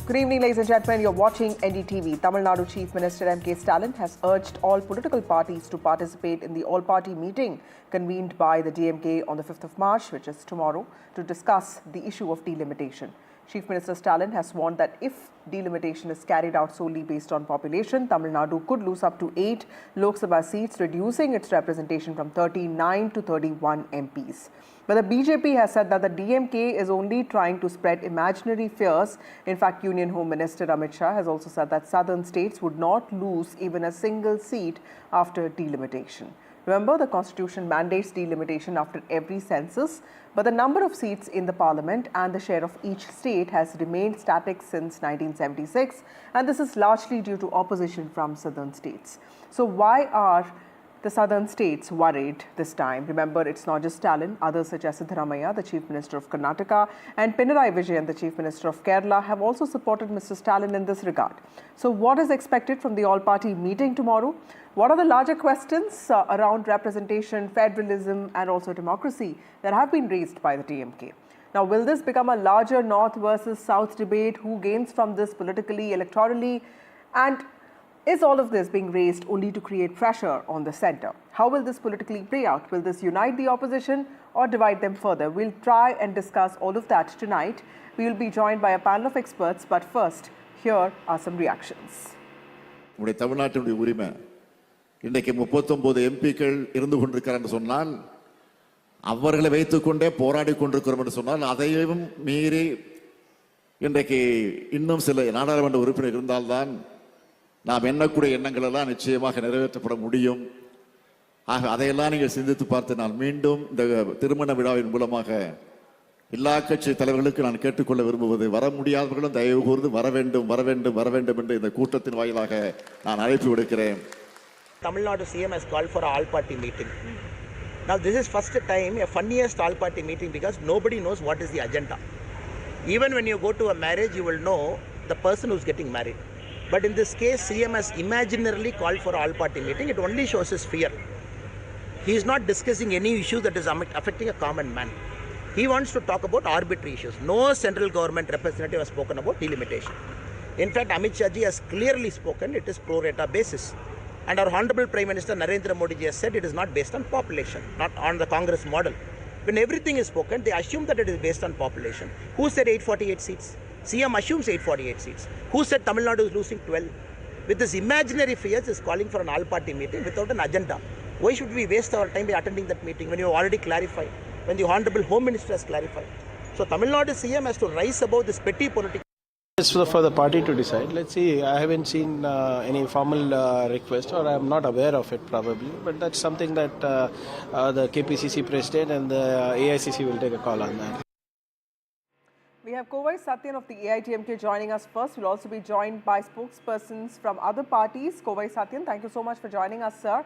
Good evening, ladies and gentlemen. You're watching NDTV. Tamil Nadu Chief Minister M.K. Stalin has urged all political parties to participate in the all-party meeting convened by the DMK on the 5th of March, which is tomorrow, to discuss the issue of delimitation. Chief Minister Stalin has warned that if delimitation is carried out solely based on population, Tamil Nadu could lose up to 8 Lok Sabha seats, reducing its representation from 39 to 31 MPs. But the BJP has said that the DMK is only trying to spread imaginary fears. In fact, Union Home Minister Amit Shah has also said that southern states would not lose even a single seat after delimitation. Remember, the constitution mandates delimitation after every census, but the number of seats in the parliament and the share of each state has remained static since 1976, and this is largely due to opposition from southern states. So why are the southern states worried this time? Remember, it's not just Stalin. Others such as Siddaramaiah, the Chief Minister of Karnataka, and Pinarayi Vijayan, the Chief Minister of Kerala, have also supported Mr. Stalin in this regard. So what is expected from the all-party meeting tomorrow? What are the larger questions around representation, federalism, and also democracy that have been raised by the DMK? Now, will this become a larger North versus South debate? Who gains from this politically, electorally? And is all of this being raised only to create pressure on the centre? How will this politically play out? Will this unite the opposition or divide them further? We'll try and discuss all of that tonight. We will be joined by a panel of experts, but first, here are some reactions. இன்றைக்கு 39 எம்பிக்கள் இருந்து கொண்டிருக்கிறார் என்று சொன்னால், அவர்களை வைத்துக்கொண்டே போராடி கொண்டிருக்கிறோம் என்று சொன்னால், அதையும் மீறி இன்றைக்கு இன்னும் சில நாடாளுமன்ற உறுப்பினர் இருந்தால்தான் நாம் எண்ணக்கூடிய எண்ணங்கள் எல்லாம் நிச்சயமாக நிறைவேற்றப்பட முடியும். ஆக அதையெல்லாம் நீங்கள் சிந்தித்து பார்த்து நான் மீண்டும் இந்த திருமண விழாவின் மூலமாக எல்லா கட்சி தலைவர்களுக்கு நான் கேட்டுக்கொள்ள விரும்புவது, வர முடியாதவர்களும் தயவு கூர்ந்து வர வேண்டும் வர வேண்டும் வர வேண்டும் என்று இந்த கூட்டத்தின் வாயிலாக நான் அழைப்பு விடுக்கிறேன். Tamil Nadu CM has called for an all-party meeting. Now this is first time a funniest all-party meeting because nobody knows what is the agenda. Even when you go to a marriage, you will know the person who's getting married. But in this case, CM has imaginarily called for an all-party meeting. It only shows his fear. He is not discussing any issue that is affecting a common man. He wants to talk about arbitrary issues. No central government representative has spoken about delimitation. In fact, Amit Shah ji has clearly spoken it is pro rata basis. And our Honorable Prime Minister Narendra Modi ji has said it is not based on population, not on the Congress model. When everything is spoken, they assume that it is based on population. Who said 848 seats? CM assumes 848 seats. Who said Tamil Nadu is losing 12? With this imaginary fears, is calling for an all-party meeting without an agenda. Why should we waste our time by attending that meeting when you have already clarified, when the Honorable Home Minister has clarified? So Tamil Nadu CM has to rise above this petty politics. It's for the party to decide. Let's see. I haven't seen any formal request, or I'm not aware of it probably. But that's something that the KPCC president and the AICC will take a call on that. We have Kovai Satyan of the AITMK joining us first. We'll also be joined by spokespersons from other parties. Kovai Satyan, thank you so much for joining us, sir.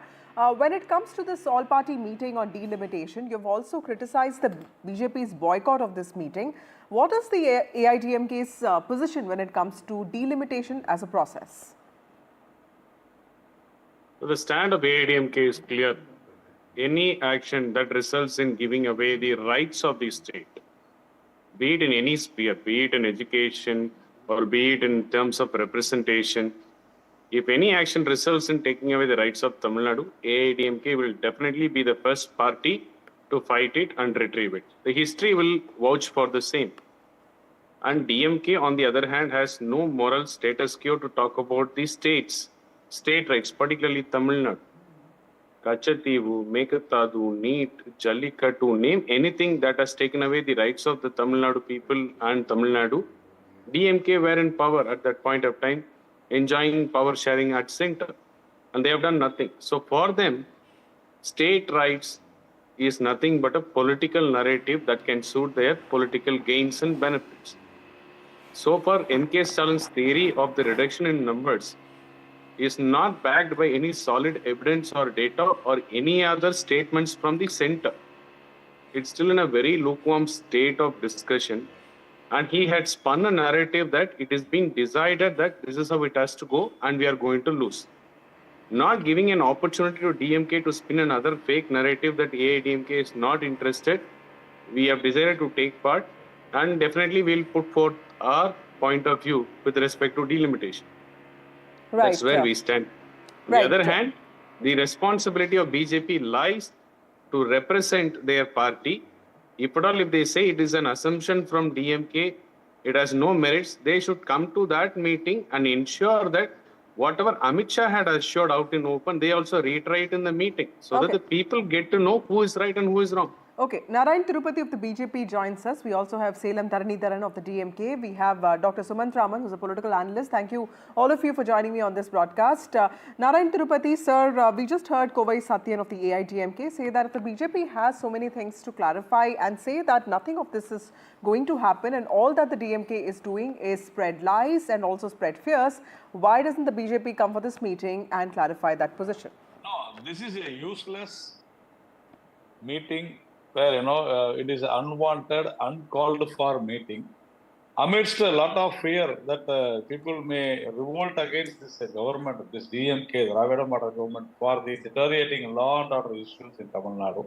When it comes to this all-party meeting on delimitation, you've also criticized the BJP's boycott of this meeting. What is the AITMK's position when it comes to delimitation as a process? The stand of AITMK is clear. Any action that results in giving away the rights of the state, be it in any sphere, be it in education or be it in terms of representation, if any action results in taking away the rights of Tamil Nadu, AITMK will definitely be the first party to fight it and retrieve it. The history will vouch for the same. And DMK, on the other hand, has no moral status quo to talk about the states, state rights, particularly Tamil Nadu. Kachativu, Mekatadu, NEET, Jallikattu, name anything that has taken away the rights of the Tamil Nadu people and Tamil Nadu. DMK were in power at that point of time, enjoying power sharing at center, and they have done nothing. So for them, state rights is nothing but a political narrative that can suit their political gains and benefits. So far, M.K. Stalin's theory of the reduction in numbers is not backed by any solid evidence or data or any other statements from the center. It's still in a very lukewarm state of discussion. And he had spun a narrative that it is being decided that this is how it has to go and we are going to lose. Not giving an opportunity to DMK to spin another fake narrative that AIDMK is not interested. We have decided to take part and definitely we'll put forth our point of view with respect to delimitation. Right. That's where we stand. On Right. the other hand, the responsibility of BJP lies to represent their party. If at all, if they say it is an assumption from DMK, it has no merits, they should come to that meeting and ensure that whatever Amit Shah had assured out in open, they also reiterate in the meeting so that Okay. the people get to know who is right and who is wrong. Okay, Narayan Tirupati of the BJP joins us. We also have Salem Tharanidharan of the DMK. We have Dr. Sumant Raman, who's a political analyst. Thank you, all of you, for joining me on this broadcast. Narayan Tirupati, sir, we just heard Kovai Satyan of the AIDMK say that if the BJP has so many things to clarify and say that nothing of this is going to happen and all that the DMK is doing is spread lies and also spread fears, why doesn't the BJP come for this meeting and clarify that position? No, this is a useless meeting where, it is unwanted, uncalled for meeting. Amidst a lot of fear that people may revolt against this government, this DMK, the Dravida Model government, for the deteriorating law and order issues in Tamil Nadu.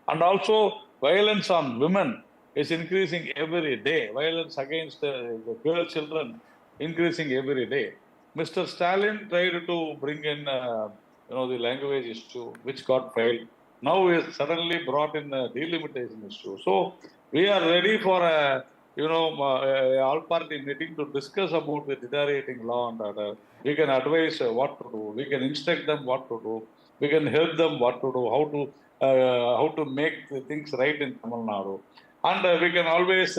And also, violence on women is increasing every day. Violence against the girl children increasing every day. Mr. Stalin tried to bring in, the language issue, which got failed. Now we suddenly brought in a delimitation issue. So we are ready for a all-party meeting to discuss about the deteriorating law and order. We can advise what to do. We can instruct them what to do. We can help them what to do, how to make the things right in Tamil Nadu. And we can always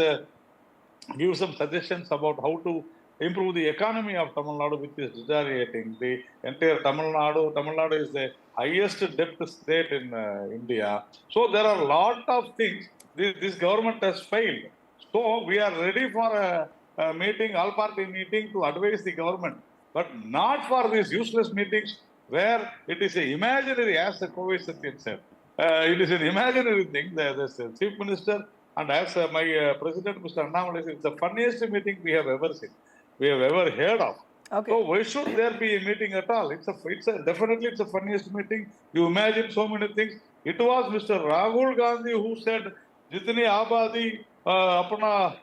give some suggestions about how to improve the economy of Tamil Nadu, which is deteriorating. The entire Tamil Nadu is the highest debt state in India. So there are a lot of things. This government has failed. So we are ready for a meeting, all-party meeting, to advise the government, but not for these useless meetings where it is an imaginary, as the Kovai Satyan said. It is an imaginary thing. The Chief Minister, and as my President, Mr. Annamalai said, it's the funniest meeting we have ever seen, we have ever heard of. Okay. So why should there be a meeting at all? Definitely it's the funniest meeting. You imagine so many things. It was Mr. Rahul Gandhi who said, "Jitni abadi apna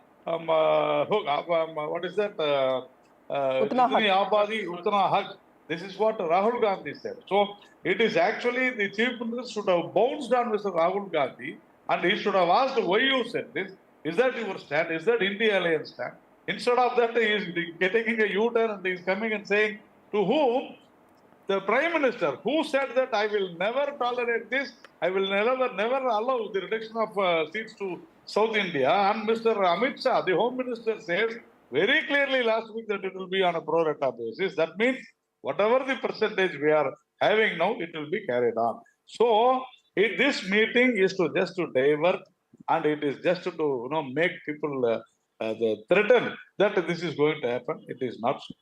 what is that? Jitni abadi utna haq." This is what Rahul Gandhi said. So it is actually the Chief Minister should have bounced on Mr. Rahul Gandhi and he should have asked why you said this. Is that your stand? Is that India Alliance stand? Instead of that, he is taking a U-turn and he is coming and saying, to whom? The Prime Minister, who said that I will never tolerate this, I will never allow the reduction of seats to South India. And Mr. Amit Shah, the Home Minister, says very clearly last week that it will be on a pro rata basis. That means whatever the percentage we are having now, it will be carried on. So this meeting is just to divert, and it is just to make people threaten that this is going to happen. It is not so.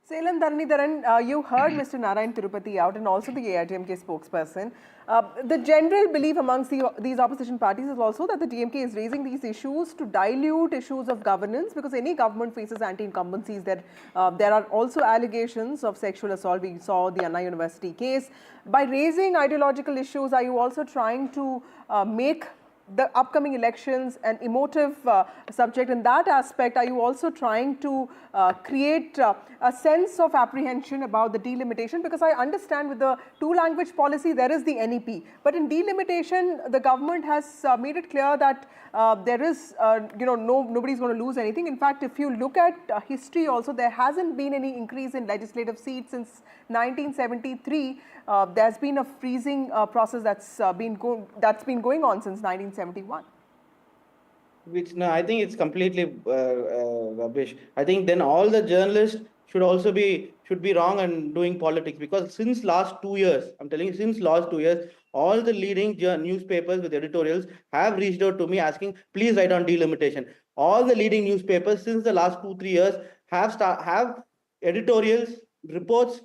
Salem Tharanidharan, you heard Mr. Narayan Tirupati out and also the AIDMK spokesperson. The general belief amongst these opposition parties is also that the DMK is raising these issues to dilute issues of governance, because any government faces anti-incumbencies. There are also allegations of sexual assault. We saw the Anna University case. By raising ideological issues, are you also trying to make the upcoming elections an emotive subject? In that aspect, are you also trying to create a sense of apprehension about the delimitation? Because I understand with the two-language policy, there is the NEP. But in delimitation, the government has made it clear that there is, nobody's going to lose anything. In fact, if you look at history also, there hasn't been any increase in legislative seats since 1973. There's been a freezing process that's been going on since 1971. I think it's completely rubbish. I think then all the journalists should be wrong and doing politics, because since last 2 years, I'm telling you, since last 2 years, all the leading newspapers with editorials have reached out to me asking, please write on delimitation. All the leading newspapers since the last 2-3 years have editorials, reports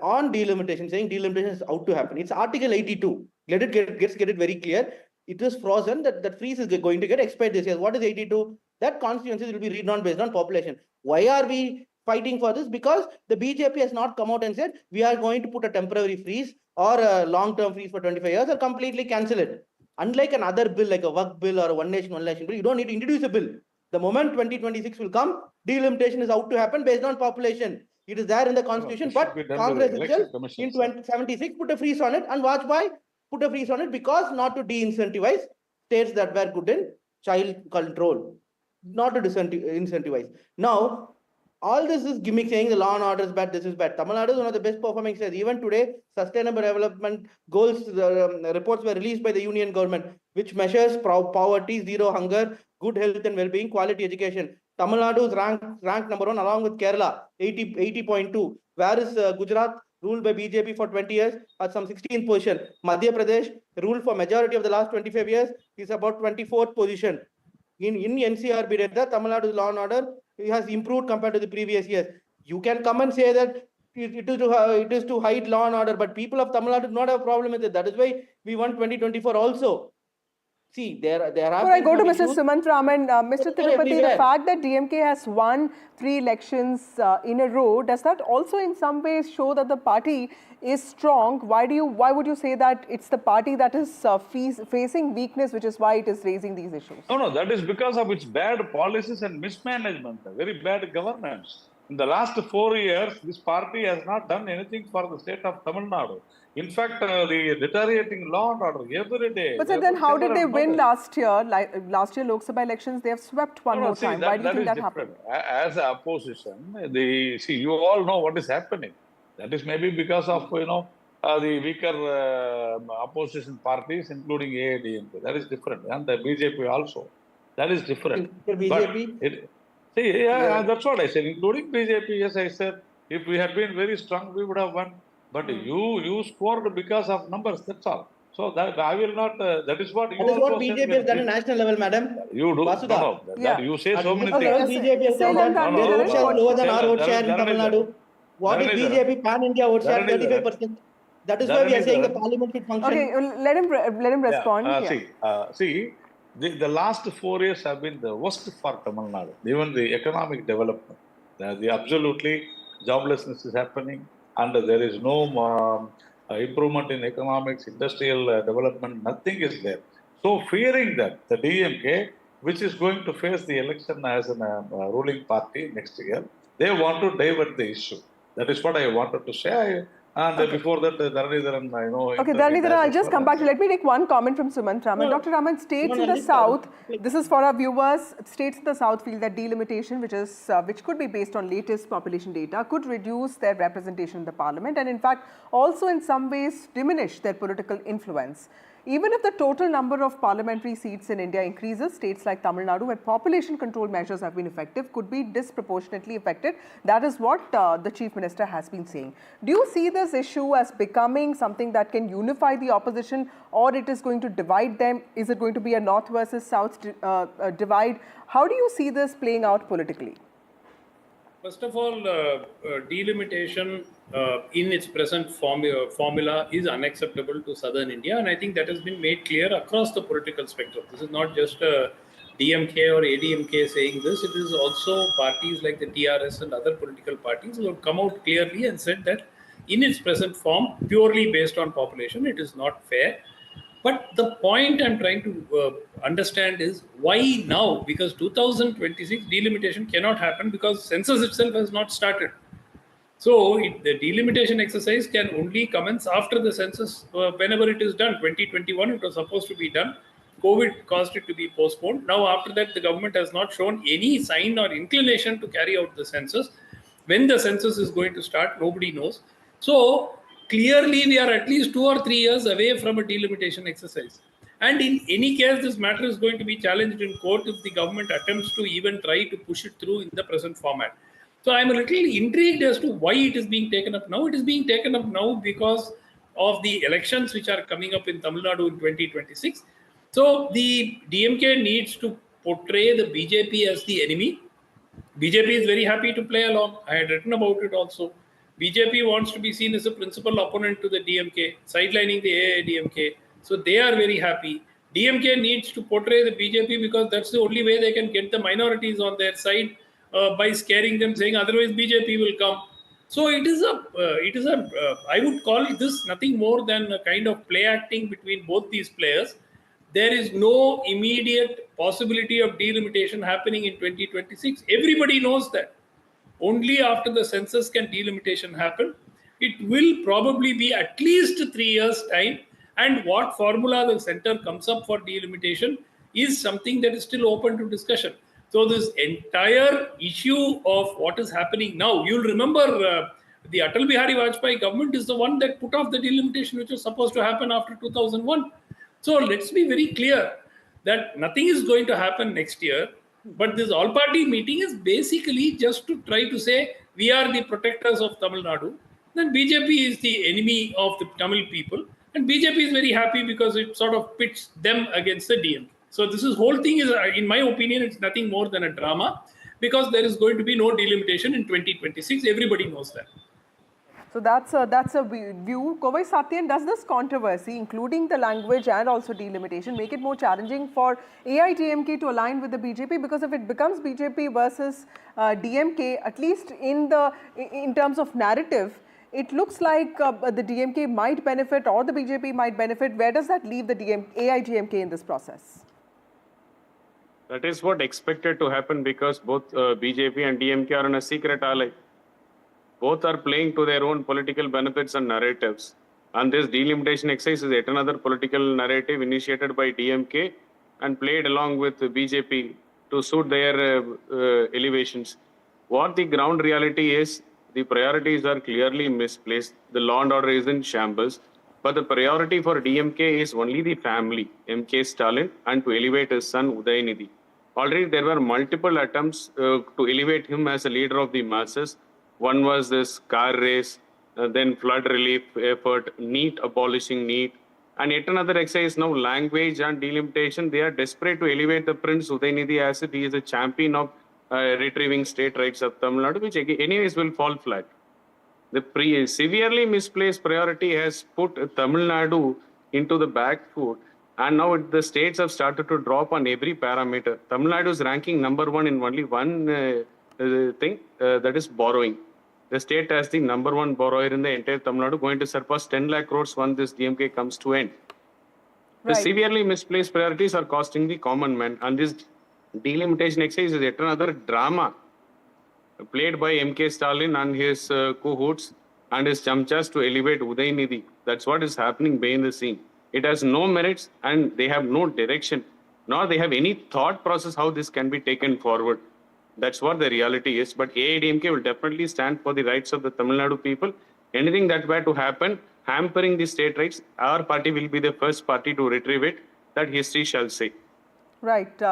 on delimitation, saying delimitation is out to happen. It's Article 82. Get it very clear. It is frozen. That freeze is going to get expired this year. What is 82? That constituencies will be read on based on population. Why are we fighting for this? Because the BJP has not come out and said we are going to put a temporary freeze or a long-term freeze for 25 years or completely cancel it. Unlike another bill like a work bill or a one nation bill, you don't need to introduce a bill. The moment 2026 will come, delimitation is out to happen based on population. It is there in the constitution, but Congress itself in 2076 put a freeze on it, and Vajpayee put a freeze on it because not to de-incentivize states that were good in child control, not to incentivize. Now, all this is gimmick saying the law and order is bad, this is bad. Tamil Nadu is one of the best performing states. Even today, sustainable development goals reports were released by the union government, which measures poverty, zero hunger, good health and well-being, quality education. Tamil Nadu is ranked number 1 along with Kerala, 80.2. Where is Gujarat, ruled by BJP for 20 years, at some 16th position. Madhya Pradesh, ruled for majority of the last 25 years, is about 24th position. In NCRB data, Tamil Nadu's law and order has improved compared to the previous years. You can come and say that it is to hide law and order, but people of Tamil Nadu do not have a problem with it. That is why we want 2024 also. See, there have. Before I go to Mr. Sumant Raman, Mr. Tirupati, the fact that DMK has won 3 elections in a row, does that also in some ways show that the party is strong? Why would you say that it's the party that is facing weakness, which is why it is raising these issues? No, that is because of its bad policies and mismanagement, very bad governance. In the last 4 years, this party has not done anything for the state of Tamil Nadu. In fact, the deteriorating law and order every day. But then how did they win last year? Last year Lok Sabha elections, they have swept one more time. Why do you think that happened? As a opposition, you all know what is happening. That is maybe because of, the weaker opposition parties, including AIDMK. That is different. And the BJP also. That is different. BJP? That's what I said. Including BJP, yes, I said. If we had been very strong, we would have won. But you scored because of numbers, that's all. So that I will not, that is what you That is what BJP has done at national level, madam. You do. You say so many things. BJP has done that. Their vote share lower than our vote share in Tamil Nadu. What is BJP pan-India vote share? 35%. That is why we are saying the parliament should function. Okay, let him respond. See, the last 4 years have been the worst for Tamil Nadu. Even the economic development, the absolutely joblessness is happening, and there is no improvement in economics, industrial development, nothing is there. So fearing that the DMK, which is going to face the election as a ruling party next year, they want to divert the issue. That is what I wanted to say. And before that, Dharanidharan, Okay, Dharanidharan, I'll just come back to, let me take one comment from Sumant Raman. No, Dr. Raman, states in the south, this is for our viewers, states in the south feel that delimitation, which could be based on latest population data, could reduce their representation in the parliament and in fact also in some ways diminish their political influence. Even if the total number of parliamentary seats in India increases, states like Tamil Nadu, where population control measures have been effective, could be disproportionately affected. That is what the Chief Minister has been saying. Do you see this issue as becoming something that can unify the opposition, or it is going to divide them? Is it going to be a north versus south divide? How do you see this playing out politically? First of all, delimitation in its present formula is unacceptable to southern India, and I think that has been made clear across the political spectrum. This is not just DMK or ADMK saying this, it is also parties like the TRS and other political parties who have come out clearly and said that in its present form, purely based on population, it is not fair. But the point I'm trying to understand is why now? Because 2026 delimitation cannot happen because census itself has not started. So the delimitation exercise can only commence after the census, whenever it is done. 2021 it was supposed to be done. COVID caused it to be postponed. Now after that the government has not shown any sign or inclination to carry out the census. When the census is going to start, nobody knows. So clearly we are at least 2 or 3 years away from a delimitation exercise. And in any case, this matter is going to be challenged in court if the government attempts to even try to push it through in the present format. So I'm a little intrigued as to why it is being taken up now. It is being taken up now because of the elections which are coming up in Tamil Nadu in 2026. So the DMK needs to portray the BJP as the enemy. BJP is very happy to play along. I had written about it also. BJP wants to be seen as a principal opponent to the DMK, sidelining the AIDMK. So they are very happy. DMK needs to portray the BJP because that's the only way they can get the minorities on their side by scaring them, saying otherwise BJP will come. So it is I would call this nothing more than a kind of play acting between both these players. there is no immediate possibility of delimitation happening in 2026. Everybody knows that. Only after the census can delimitation happen. It will probably be at least 3 years' time. And what formula the center comes up for delimitation is something that is still open to discussion. So this entire issue of what is happening now, you'll remember the Atal Bihari Vajpayee government is the one that put off the delimitation which was supposed to happen after 2001. So let's be very clear that nothing is going to happen next year. But this all-party meeting is basically just to try to say we are the protectors of Tamil Nadu. Then BJP is the enemy of the Tamil people. And BJP is very happy because it sort of pits them against the DMK. So this whole thing is, in my opinion, it's nothing more than a drama because there is going to be no delimitation in 2026. Everybody knows that. So that's a view. Kovai Satyan, does this controversy, including the language and also delimitation, make it more challenging for AIDMK to align with the BJP? Because if it becomes BJP versus DMK, at least in terms of narrative, it looks like the DMK might benefit or the BJP might benefit. Where does that leave the AIDMK in this process? That is what expected to happen because both BJP and DMK are in a secret ally. Both are playing to their own political benefits and narratives. And this delimitation exercise is yet another political narrative initiated by DMK and played along with BJP to suit their elevations. What the ground reality is, the priorities are clearly misplaced. The law and order is in shambles. But the priority for DMK is only the family, M.K. Stalin, and to elevate his son Udayinidhi. Already there were multiple attempts to elevate him as a leader of the masses. One was this car race, then flood relief effort, NEET, abolishing NEET. And yet another exercise now, language and delimitation. They are desperate to elevate the Prince Udayinidhi as if he is a champion of retrieving state rights of Tamil Nadu, which anyways will fall flat. The severely misplaced priority has put Tamil Nadu into the back foot. And now the states have started to drop on every parameter. Tamil Nadu is ranking #1 in only one thing, that is borrowing. The state has the #1 borrower in the entire Tamil Nadu, going to surpass 10 lakh crores once this DMK comes to end. The severely misplaced priorities are costing the common man. And this delimitation exercise is yet another drama played by M.K. Stalin and his cohorts and his chamchas to elevate Udayinidhi. That's what is happening behind the scene. It has no merits and they have no direction, nor they have any thought process how this can be taken forward. That's what the reality is. But AIDMK will definitely stand for the rights of the Tamil Nadu people. Anything that were to happen, hampering the state rights, our party will be the first party to retrieve it. That history shall say. Right.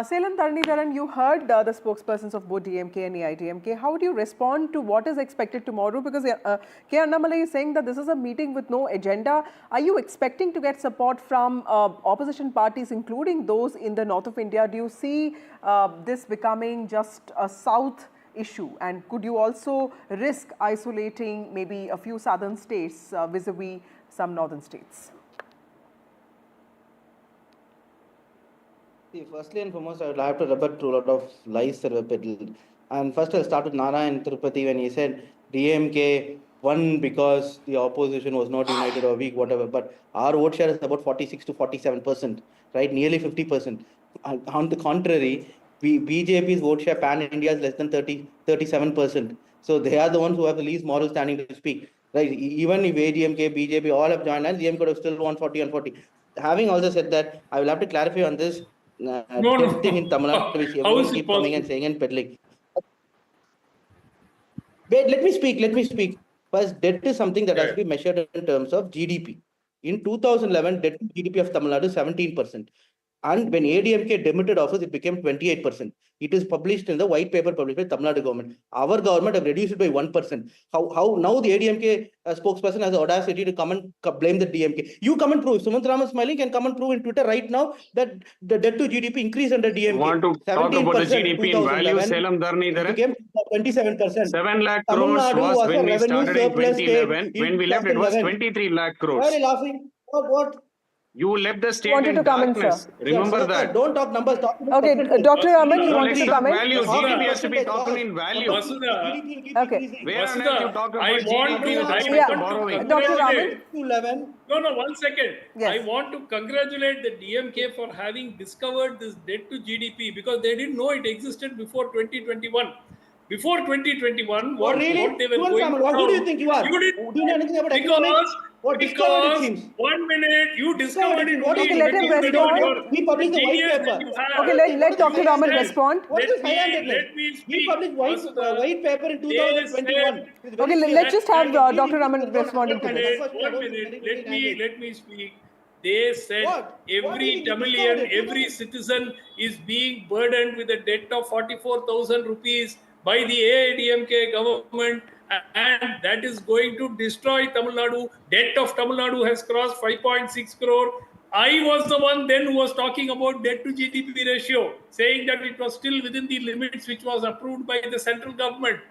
Salem Tharanidharan, you heard the spokespersons of both DMK and AIDMK. How do you respond to what is expected tomorrow? Because K. Annamalai is saying that this is a meeting with no agenda. Are you expecting to get support from opposition parties, including those in the north of India? Do you see this becoming just a south issue? And could you also risk isolating maybe a few southern states vis-a-vis some northern states? See, firstly and foremost, I would have to rebut to a lot of lies that were peddled. And first, I'll start with Narayan Tirupati when he said DMK won because the opposition was not united or weak, whatever. But our vote share is about 46 to 47%, right? Nearly 50%. On the contrary, BJP's vote share pan-India is less than 37%. So they are the ones who have the least moral standing to speak, right? Even if ADMK, BJP all have joined us, DMK could have still won 40 and 40. Having also said that, I will have to clarify on this. Thing in Tamil Nadu, which everyone keeps coming and saying and peddling. Wait, let me speak. First, debt is something that has to be measured in terms of GDP. In 2011, debt to GDP of Tamil Nadu is 17%. And when ADMK demitted office, it became 28%. It is published in the white paper published by Tamil Nadu government. Our government have reduced it by 1%. How now the ADMK spokesperson has the audacity to come and blame the DMK? You come and prove. Sumant Raman Smiling can come and prove in Twitter right now that the debt to GDP increased under DMK. Want to talk about the GDP in value, Salem Tharanidharan? It became 27%. 7 lakh crores was when we started in 2011. When we left, it was 23 lakh crores. Why are you laughing? What? You left the state Wanted in to come in, sir. darkness. Remember Sir, that. don't talk numbers. Talk about Okay, percentage. Dr. Raman, you No, wanted let's to talk come in? value. How GDP much has to be percentage talking was? in value. Vasudha, GDP will keep Okay. increasing. Where on Vasudha, earth you talk I about want GDP to, with I respect Yeah. to want to borrowing? Dr. Raman? congratulate. To 11. No, 1 second. Yes. I want to congratulate the DMK for having discovered this debt to GDP because they didn't know it existed before 2021. Before 2021, Oh, really? what they were Yuval going Samal, to who do you do, think you are? you did Do you know anything about economics? Or discovered it seems? 1 minute, you discovered it What is only Okay, let him because you know respond. We published the white genius that paper. you have. Okay, let Dr. Raman Said, respond. What is let this high-handedness? let me We speak. published Vasudha. white paper in They 2021. said- It's very Okay, clear. let's just have Please Dr. English Raman does not responding to this. One minute. Let me speak. They said What? What every did he Tamilian, discover it? every citizen is being burdened with a debt of 44,000 rupees by the AIDMK government, and that is going to destroy Tamil Nadu. Debt of Tamil Nadu has crossed 5.6 crore. I was the one then who was talking about debt to GDP ratio, saying that it was still within the limits which was approved by the central government.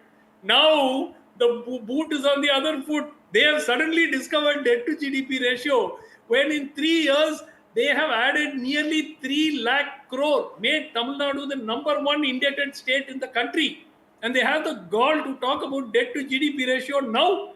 Now the boot is on the other foot. They have suddenly discovered debt to GDP ratio when in 3 years they have added nearly 3 lakh crore, made Tamil Nadu the #1 indebted state in the country. And they have the gall to talk about debt to GDP ratio now.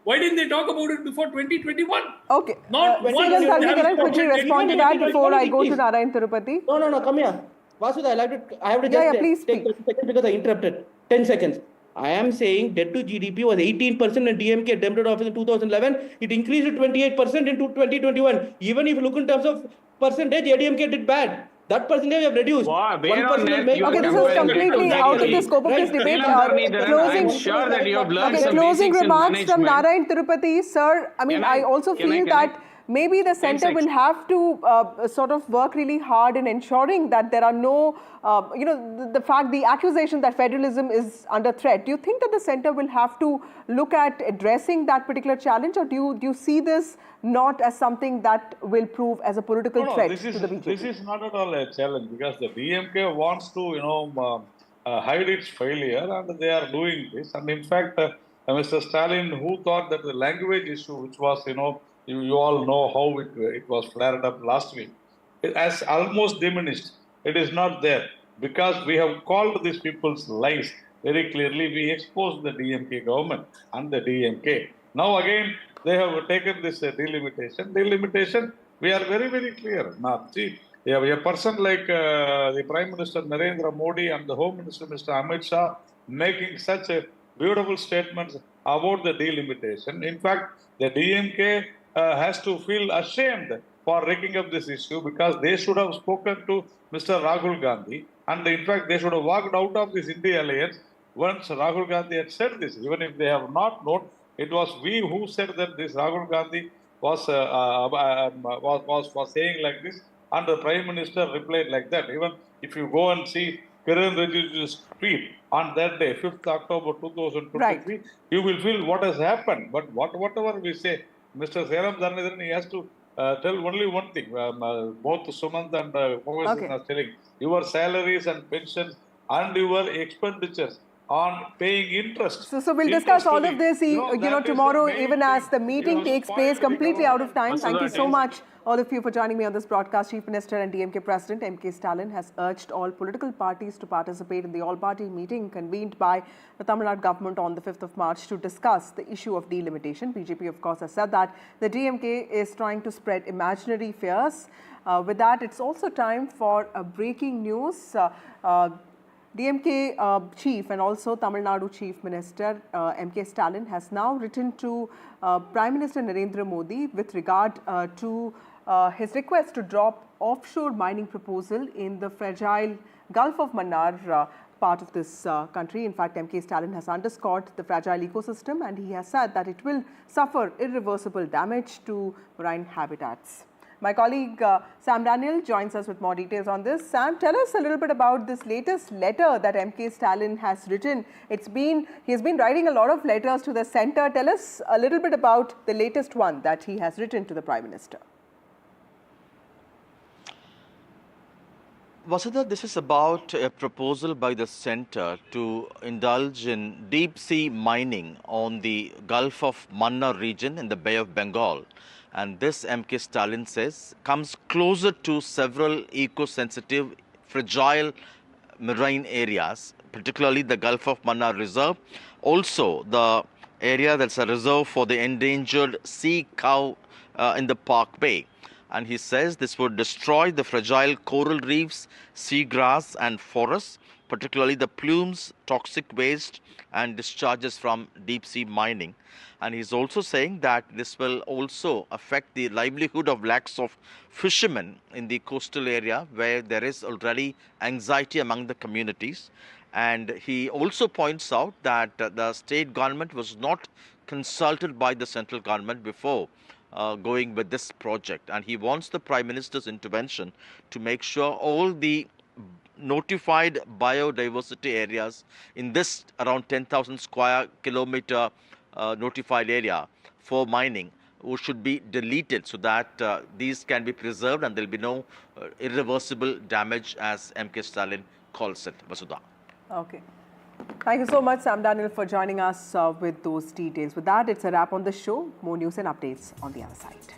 Why didn't they talk about it before 2021? Okay. Not one. Sriram Thalvi, can I quickly respond to that before I go to Please. Narayan Tirupati? No, come here. Vasudha, I have to Yeah, just please take speak. 30 seconds because I interrupted. 10 seconds. I am saying debt to GDP was 18% in DMK attempted office in 2011. It increased to 28% in 2021. Even if you look in terms of percentage, ADMK did bad. That percentage we have reduced. Wow, where 1% on will earth make you are Okay, this is comparing that completely to out of the Delhi? scope of this Right. debate. Neelam Dharnidharan, Closing. I'm sure that you have learned Okay, some closing basics in remarks from management. Narayan Tirupati, sir. I mean, Can I I- also can I- feel can I- that maybe the centre seconds. will have to sort of work really hard in ensuring that there are no, the fact, the accusation that federalism is under threat. Do you think that the centre will have to look at addressing that particular challenge, or do you see this not as something that will prove as a political threat to the BJP? This is not at all a challenge because the DMK wants to, hide its failure, and they are doing this. And in fact, Mr. Stalin, who thought that the language issue, which was, you all know how it was flared up last week, it has almost diminished. It is not there because we have called these people's lies very clearly. We exposed the DMK government and the DMK. Now again, they have taken this delimitation. Delimitation, we are very, very clear. Now, see, a person like the Prime Minister Narendra Modi and the Home Minister Mr. Amit Shah making such a beautiful statements about the delimitation. In fact, the DMK has to feel ashamed for raking up this issue because they should have spoken to Mr. Rahul Gandhi, and in fact, they should have walked out of this India alliance once Rahul Gandhi had said this. Even if they have not known, it was we who said that this Rahul Gandhi was saying like this, and the Prime Minister replied like that. Even if you go and see Kiran Rijij's tweet on that day, 5th October 2023, Right. you will feel what has happened. But whatever we say, Mr. Seram Dhanidharan, he has to tell only one thing. Both Sumant and Mogesh are telling your salaries and pensions and your expenditures on paying interest. So we'll discuss all of this, tomorrow, even as the meeting takes place, completely out of time. Thank you so much, all of you, for joining me on this broadcast. Chief Minister and DMK President M.K. Stalin has urged all political parties to participate in the all-party meeting convened by the Tamil Nadu government on the 5th of March to discuss the issue of delimitation. BJP, of course, has said that the DMK is trying to spread imaginary fears. With that, it's also time for breaking news. DMK Chief and also Tamil Nadu Chief Minister M.K. Stalin has now written to Prime Minister Narendra Modi with regard to his request to drop offshore mining proposal in the fragile Gulf of Mannar part of this country. In fact, M.K. Stalin has underscored the fragile ecosystem, and he has said that it will suffer irreversible damage to marine habitats. My colleague Sam Daniel joins us with more details on this. Sam, tell us a little bit about this latest letter that M.K. Stalin has written. He has been writing a lot of letters to the centre. Tell us a little bit about the latest one that he has written to the Prime Minister. Vasudha, this is about a proposal by the centre to indulge in deep sea mining on the Gulf of Mannar region in the Bay of Bengal, And this, M.K. Stalin says, comes closer to several eco-sensitive, fragile marine areas, particularly the Gulf of Mannar Reserve. Also, the area that's a reserve for the endangered sea cow in the Park Bay. And he says this would destroy the fragile coral reefs, seagrass and forests, particularly the plumes, toxic waste and discharges from deep sea mining. And he's also saying that this will also affect the livelihood of lakhs of fishermen in the coastal area where there is already anxiety among the communities. And he also points out that the state government was not consulted by the central government before going with this project. And he wants the Prime Minister's intervention to make sure all the notified biodiversity areas in this around 10,000 square kilometer notified area for mining should be deleted so that these can be preserved and there will be no irreversible damage, as M.K. Stalin calls it. Vasudha. Okay. Thank you so much, Sam Daniel, for joining us with those details. With that, it's a wrap on the show. More news and updates on the other side.